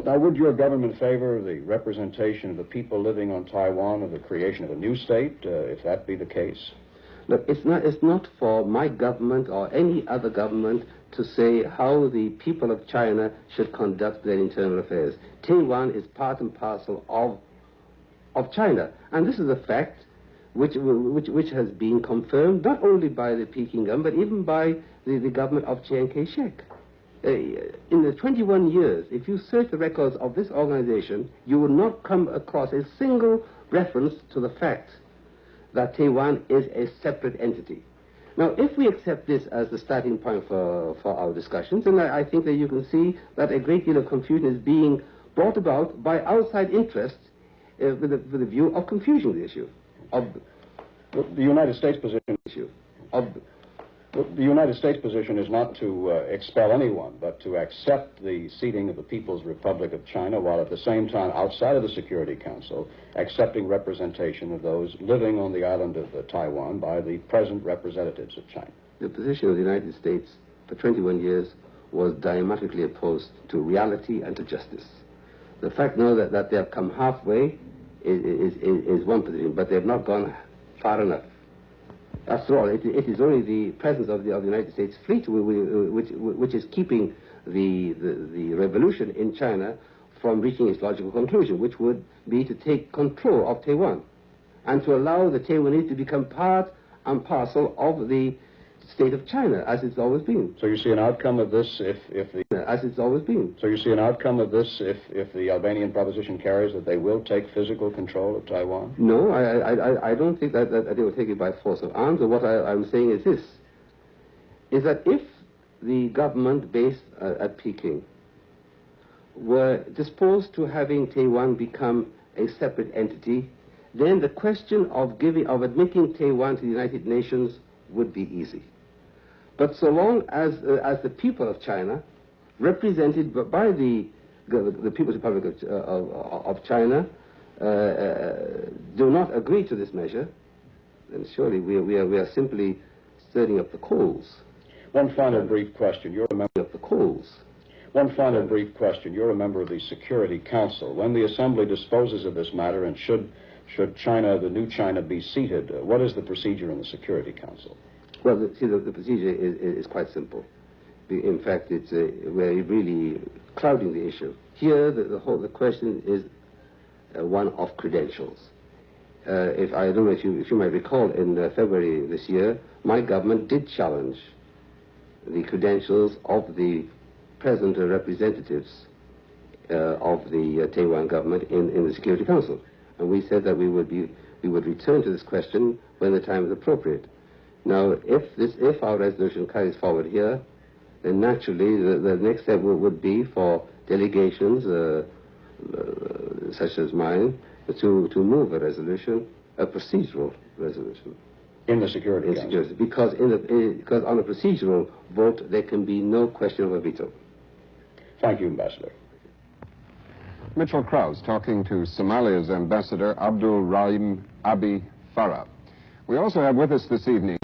Now, would your government favor the representation of the people living on Taiwan or the creation of a new state, if that be the case? Look, it's not for my government or any other government to say how the people of China should conduct their internal affairs. Taiwan is part and parcel of China, and this is a fact which has been confirmed not only by the Peking government, but even by the government of Chiang Kai-shek. In the 21 years, if you search the records of this organization, you will not come across a single reference to the fact that Taiwan is a separate entity. Now, if we accept this as the starting point for our discussions, then I think that you can see that a great deal of confusion is being brought about by outside interests with a view of confusing the issue. The United States position The United States position is not to expel anyone, but to accept the seating of the People's Republic of China, while at the same time, outside of the Security Council, accepting representation of those living on the island of Taiwan by the present representatives of China. The position of the United States for 21 years was diametrically opposed to reality and to justice. The fact now that they have come halfway is one position, but they have not gone far enough. After all, it is only the presence of the United States fleet which is keeping the revolution in China from reaching its logical conclusion, which would be to take control of Taiwan and to allow the Taiwanese to become part and parcel of the state of China, as it's always been. So you see an outcome of this as it's always been. So you see an outcome of this if the Albanian proposition carries that they will take physical control of Taiwan? No, I don't think that they will take it by force of arms. What I'm saying is this, is that if the government based at Peking were disposed to having Taiwan become a separate entity, then the question of admitting Taiwan to the United Nations would be easy. But so long as the people of China, represented by the People's Republic of China, do not agree to this measure, then surely we are simply stirring up the coals. One final brief question. You're a member of the coals. One final brief question. You're a member of the Security Council. When the Assembly disposes of this matter, and should China, the new China, be seated, what is the procedure in the Security Council? Well, the procedure is quite simple. In fact, we're really clouding the issue. Here, the question is one of credentials. I don't know if you might recall, in February this year, my government did challenge the credentials of the present representatives of the Taiwan government in the Security Council, and we said that we would return to this question when the time is appropriate. Now, if our resolution carries forward here, then naturally the next step would be for delegations such as mine to move a resolution, a procedural resolution. In the Security Council? Because on a procedural vote there can be no question of a veto. Thank you, Ambassador. Mitchell Krause talking to Somalia's Ambassador Abdulrahim Abi Farah. We also have with us this evening